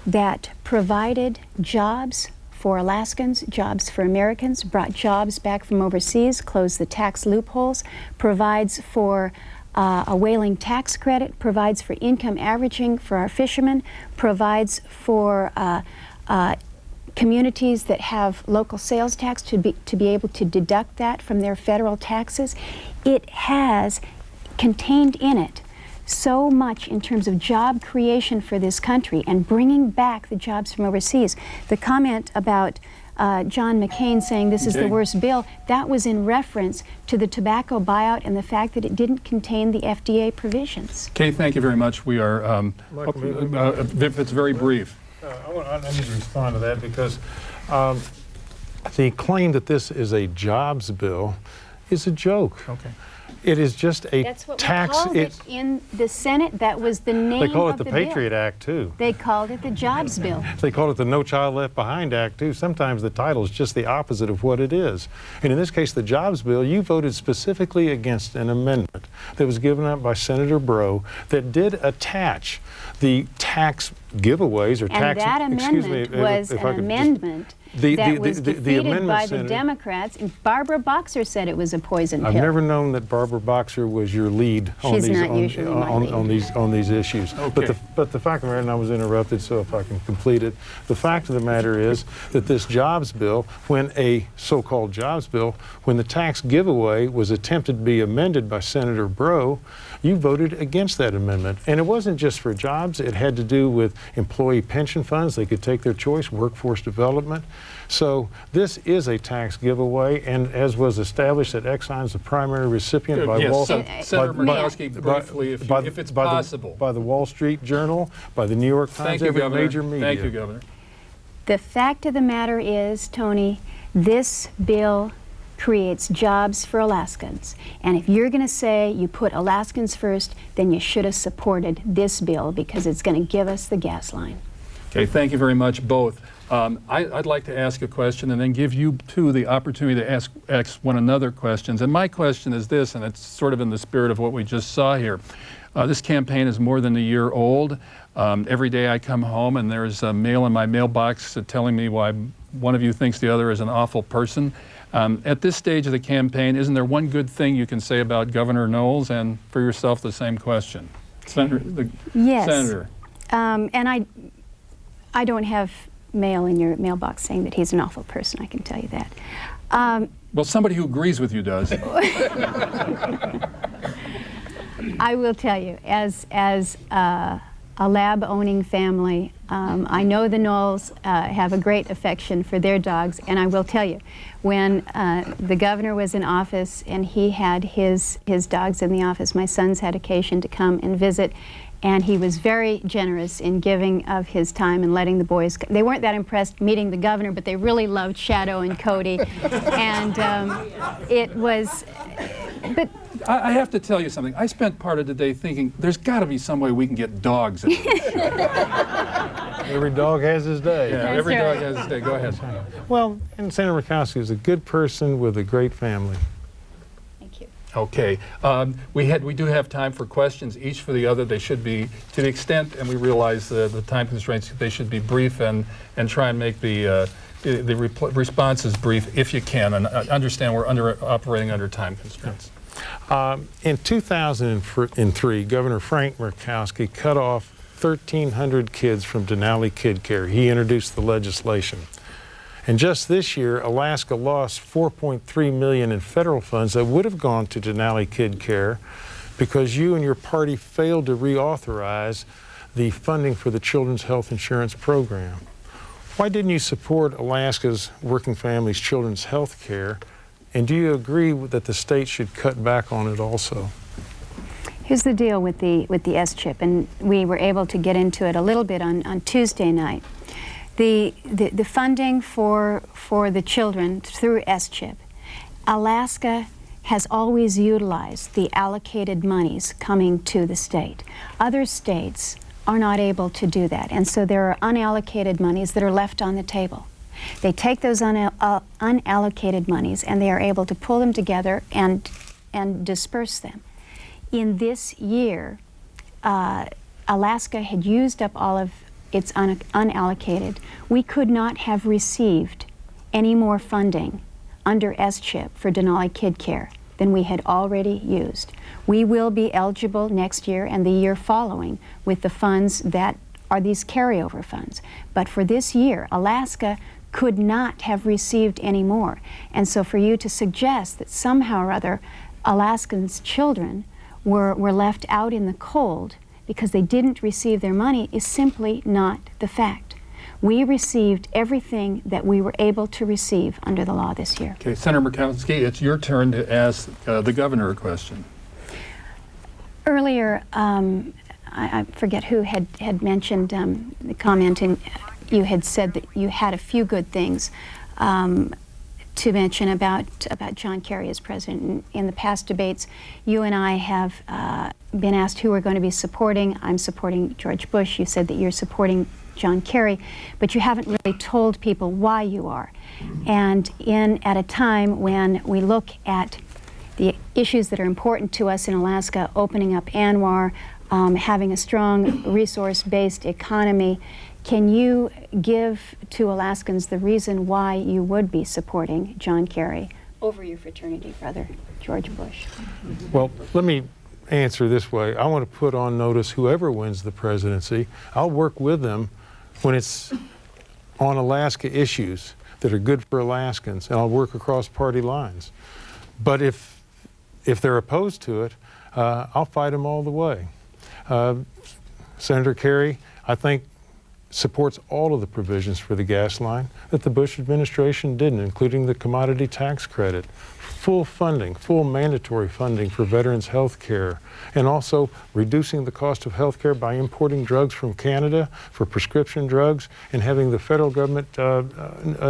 that provided jobs for Alaskans, jobs for Americans, brought jobs back from overseas, closed the tax loopholes, provides for a whaling tax credit, provides for income averaging for our fishermen, provides for communities that have local sales tax to be able to deduct that from their federal taxes. It has contained in it so much in terms of job creation for this country and bringing back the jobs from overseas. The comment about John McCain saying this is the worst bill, that was in reference to the tobacco buyout and the fact that it didn't contain the FDA provisions. Kay, thank you very much. We are, it's very brief. I need to respond to that because the claim that this is a jobs bill is a joke. Okay. It is just a That's what tax. we called it in the Senate. That was the name They call it of the bill. Patriot Act, too. They called it the Jobs Bill. They call it the No Child Left Behind Act, too. Sometimes the title is just the opposite of what it is. And in this case, the Jobs Bill, you voted specifically against an amendment that was given up by Senator Breaux that did attach the tax giveaways or And tax. that excuse me, amendment was if I an could just- amendment that was defeated amendment, by the Senator, Democrats. And Barbara Boxer said it was a poison I've pill. never known that Barbara Boxer was your lead on She's these not usually my lead. on these issues. Okay. But the fact of the matter, and I was interrupted, so if I can complete it, the fact of the matter is that this jobs bill, when a so-called jobs bill, when the tax giveaway was attempted to be amended by Senator Breaux, you voted against that amendment. And it wasn't just for jobs, it had to do with employee pension funds. They could take their choice, workforce development. So this is a tax giveaway, and as was established that Exxon's the primary recipient by Yes, Wall Senator Murkowski, briefly, if it's possible. by the Wall Street Journal, by the New York Times, Thank you, every Governor. major media. Thank you, Governor. The fact of the matter is, Tony, this bill creates jobs for Alaskans. And if you're going to say you put Alaskans first, then you should have supported this bill because it's going to give us the gas line. Okay, thank you very much, both. I'd like to ask a question and then give you two the opportunity to ask one another questions. And my question is this, and it's sort of in the spirit of what we just saw here. This campaign is more than a year old. Every day I come home and there's a mail in my mailbox telling me why one of you thinks the other is an awful person. At this stage of the campaign, isn't there one good thing you can say about Governor Knowles, and for yourself the same question? Senator. Yes. Senator. And I don't have mail in your mailbox saying that he's an awful person, I can tell you that. Well, somebody who agrees with you does. I will tell you, as a lab-owning family, I know the Knowles have a great affection for their dogs, and I will tell you, when the governor was in office and he had his dogs in the office, my sons had occasion to come and visit, and he was very generous in giving of his time and letting the boys. They weren't that impressed meeting the governor, but they really loved Shadow and Cody, and it was. But I have to tell you something. I spent part of the day thinking there's got to be some way we can get dogs in this show. Every dog has his day. Yeah, That's every right. dog has its day. Go ahead. Well, and Senator Murkowski is a good person with a great family. thank you. Okay. We do have time for questions, each for the other. They should be, to the extent, and we realize the time constraints, they should be brief and try and make the responses brief if you can, and understand we're operating under time constraints. In 2003, Governor Frank Murkowski cut off 1,300 kids from Denali Kid Care. He introduced the legislation. And just this year, Alaska lost $4.3 million in federal funds that would have gone to Denali Kid Care because you and your party failed to reauthorize the funding for the Children's Health Insurance Program. Why didn't you support Alaska's working families' children's health care? And do you agree that the state should cut back on it also? Here's the deal with the S-chip, and we were able to get into it a little bit on Tuesday night. The funding for the children through S-chip, Alaska has always utilized the allocated monies coming to the state. Other states are not able to do that, and so there are unallocated monies that are left on the table. They take those unallocated monies and they are able to pull them together and disperse them. In this year, Alaska had used up all of its unallocated. We could not have received any more funding under S-chip for Denali Kid Care than we had already used. We will be eligible next year and the year following with the funds that are these carryover funds. But for this year, Alaska could not have received any more. And so for you to suggest that somehow or other Alaskans' children were left out in the cold because they didn't receive their money is simply not the fact. We received everything that we were able to receive under the law this year. Okay, Senator Murkowski, it's your turn to ask the governor a question. Earlier, I forget who had mentioned commenting. You had said that you had a few good things to mention about John Kerry as president. In the past debates, you and I have been asked who we're going to be supporting. I'm supporting George Bush. You said that you're supporting John Kerry, but you haven't really told people why you are. And at a time when we look at the issues that are important to us in Alaska, opening up ANWR, having a strong resource-based economy, can you give to Alaskans the reason why you would be supporting John Kerry over your fraternity brother, George Bush? Well, let me answer this way. I want to put on notice whoever wins the presidency. I'll work with them when it's on Alaska issues that are good for Alaskans, and I'll work across party lines. But if they're opposed to it, I'll fight them all the way. Senator Kerry, I think, supports all of the provisions for the gas line that the Bush administration didn't, including the commodity tax credit, full funding, full mandatory funding for veterans' health care, and also reducing the cost of health care by importing drugs from Canada for prescription drugs and having the federal government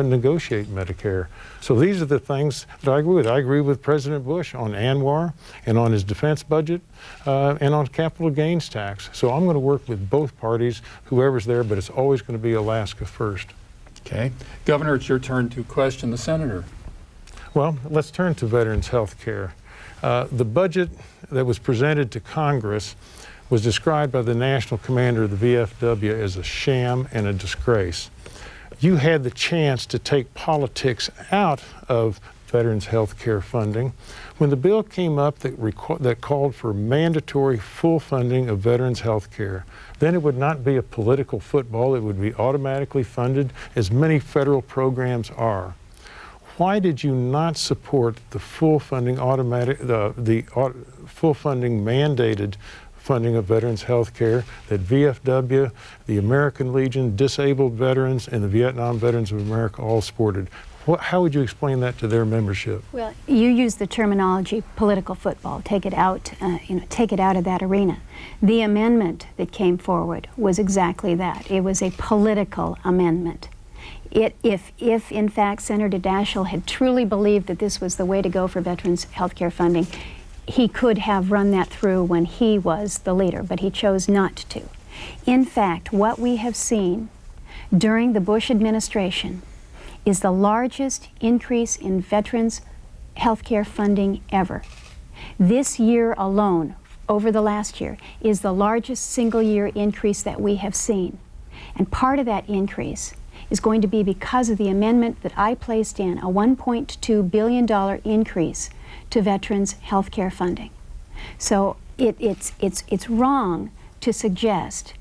negotiate Medicare. So these are the things that I agree with. I agree with President Bush on ANWR and on his defense budget and on capital gains tax. So I'm going to work with both parties, whoever's there, but it's always going to be Alaska first. Okay. Governor, it's your turn to question the senator. Well, let's turn to veterans' health care. The budget that was presented to Congress was described by the national commander of the VFW as a sham and a disgrace. You had the chance to take politics out of veterans' health care funding when the bill came up that called for mandatory full funding of veterans' health care. Then it would not be a political football. It would be automatically funded, as many federal programs are. Why did you not support the full funding full funding mandated funding of veterans' health care that VFW, the American Legion, disabled veterans, and the Vietnam Veterans of America all supported? How would you explain that to their membership? Well, you use the terminology political football. Take it out, take it out of that arena. The amendment that came forward was exactly that. It was a political amendment. If in fact Senator Daschle had truly believed that this was the way to go for veterans' health care funding, he could have run that through when he was the leader, but he chose not to. In fact, what we have seen during the Bush administration is the largest increase in veterans' health care funding ever. This year alone, over the last year, is the largest single-year increase that we have seen. And part of that increase is going to be because of the amendment that I placed in, a $1.2 billion increase to veterans' health care funding. So it's wrong to suggest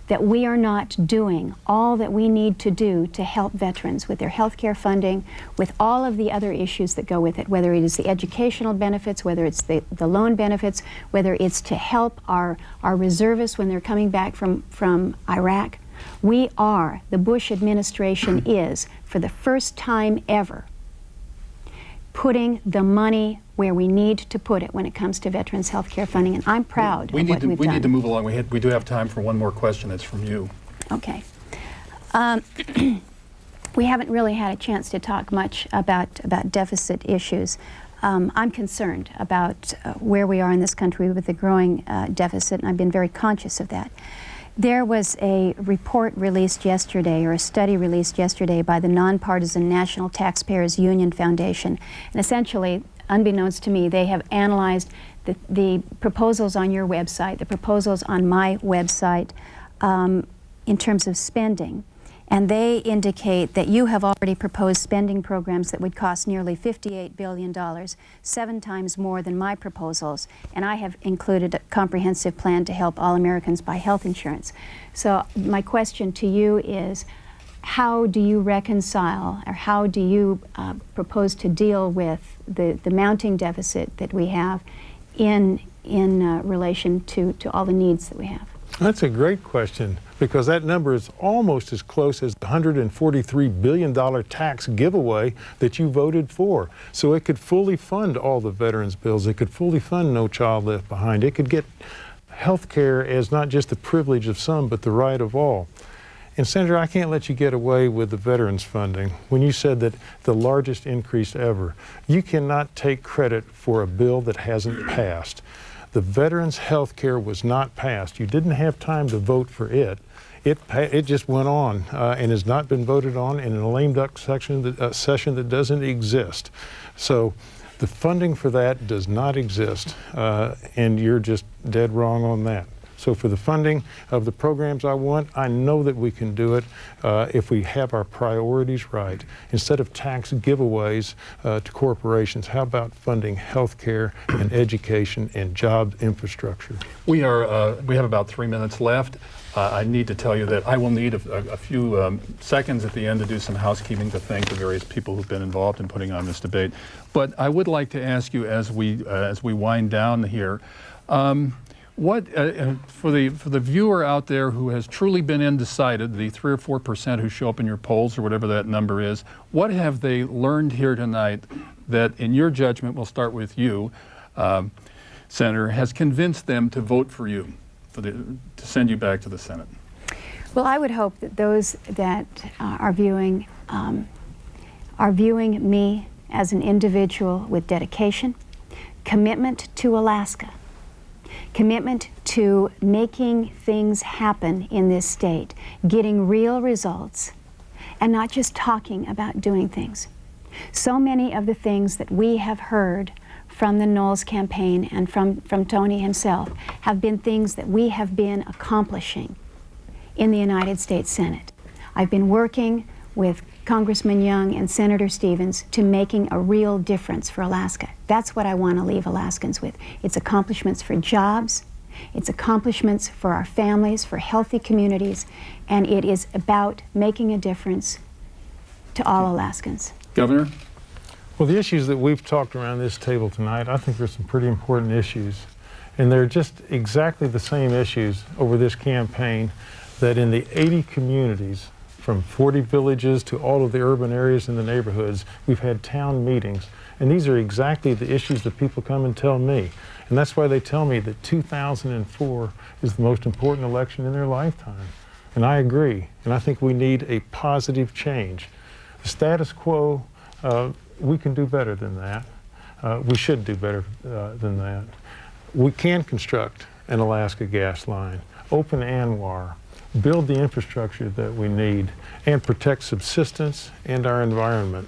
that we are not doing all that we need to do to help veterans with their health care funding, with all of the other issues that go with it, whether it is the educational benefits, whether it's the loan benefits, whether it's to help our reservists when they're coming back from Iraq. We are, the Bush administration is, for the first time ever, putting the money where we need to put it when it comes to veterans' health care funding, and I'm proud of what we've done. We need to move along. We do have time for one more question that's from you. Okay. We haven't really had a chance to talk much about deficit issues. I'm concerned about where we are in this country with the growing deficit, and I've been very conscious of that. There was a report released yesterday, or a study released yesterday, by the Nonpartisan National Taxpayers Union Foundation. And essentially, unbeknownst to me, they have analyzed the proposals on your website, the proposals on my website, in terms of spending. And they indicate that you have already proposed spending programs that would cost nearly $58 billion, 7 times more than my proposals. And I have included a comprehensive plan to help all Americans buy health insurance. So my question to you is, how do you reconcile, or how do you propose to deal with the mounting deficit that we have in relation to all the needs that we have? That's a great question, because that number is almost as close as the $143 billion tax giveaway that you voted for. So it could fully fund all the veterans' bills. It could fully fund No Child Left Behind. It could get health care as not just the privilege of some, but the right of all. And Senator, I can't let you get away with the veterans funding when you said that the largest increase ever. You cannot take credit for a bill that hasn't passed. The veterans health care was not passed. You didn't have time to vote for it. It just went on and has not been voted on in a lame duck session that doesn't exist. So the funding for that does not exist, and you're just dead wrong on that. So for the funding of the programs I want, I know that we can do it if we have our priorities right. Instead of tax giveaways to corporations, how about funding health care and education and job infrastructure? We have about 3 minutes left. I need to tell you that I will need a few seconds at the end to do some housekeeping to thank the various people who've been involved in putting on this debate. But I would like to ask you as we wind down here, what for the viewer out there who has truly been undecided, the 3 or 4% who show up in your polls or whatever that number is, what have they learned here tonight that, in your judgment, we'll start with you, Senator, has convinced them to vote for you, to send you back to the Senate? Well, I would hope that those that are viewing me as an individual with dedication, commitment to Alaska, commitment to making things happen in this state, getting real results, and not just talking about doing things. So many of the things that we have heard from the Knowles campaign and from Tony himself have been things that we have been accomplishing in the United States Senate. I've been working with Congressman Young and Senator Stevens to making a real difference for Alaska. That's what I want to leave Alaskans with. It's accomplishments for jobs, it's accomplishments for our families, for healthy communities, and it is about making a difference to all Alaskans. Governor? Well, the issues that we've talked around this table tonight, I think there's some pretty important issues. And they're just exactly the same issues over this campaign that in the 80 communities, from 40 villages to all of the urban areas and the neighborhoods, we've had town meetings. And these are exactly the issues that people come and tell me. And that's why they tell me that 2004 is the most important election in their lifetime. And I agree. And I think we need a positive change. The status quo, we can do better than that. We should do better than that. We can construct an Alaska gas line, open ANWR, build the infrastructure that we need, and protect subsistence and our environment.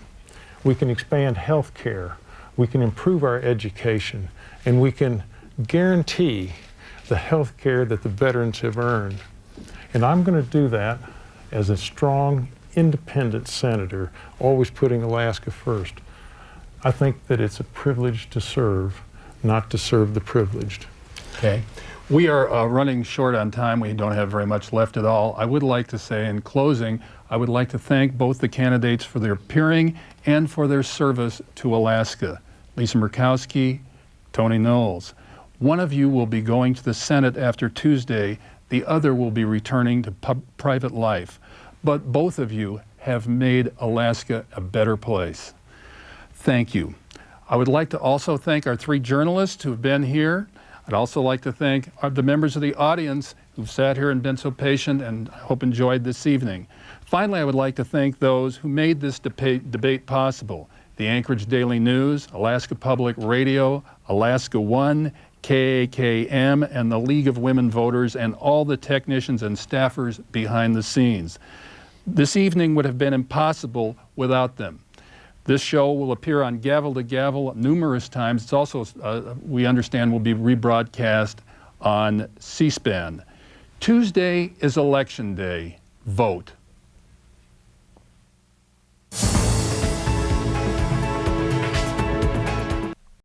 We can expand health care, we can improve our education, and we can guarantee the health care that the veterans have earned. And I'm going to do that as a strong, independent senator, always putting Alaska first. I think that it's a privilege to serve, not to serve the privileged. Okay. We are running short on time. We don't have very much left at all. I would like to say in closing, I would like to thank both the candidates for their appearing and for their service to Alaska. Lisa Murkowski, Tony Knowles. One of you will be going to the Senate after Tuesday. The other will be returning to private life. But both of you have made Alaska a better place. Thank you. I would like to also thank our 3 journalists who have been here. I'd also like to thank the members of the audience who've sat here and been so patient and I hope enjoyed this evening. Finally, I would like to thank those who made this debate possible. The Anchorage Daily News, Alaska Public Radio, Alaska One, KAKM, and the League of Women Voters, and all the technicians and staffers behind the scenes. This evening would have been impossible without them. This show will appear on Gavel to Gavel numerous times. It's also, we understand, will be rebroadcast on C-SPAN. Tuesday is Election Day. Vote.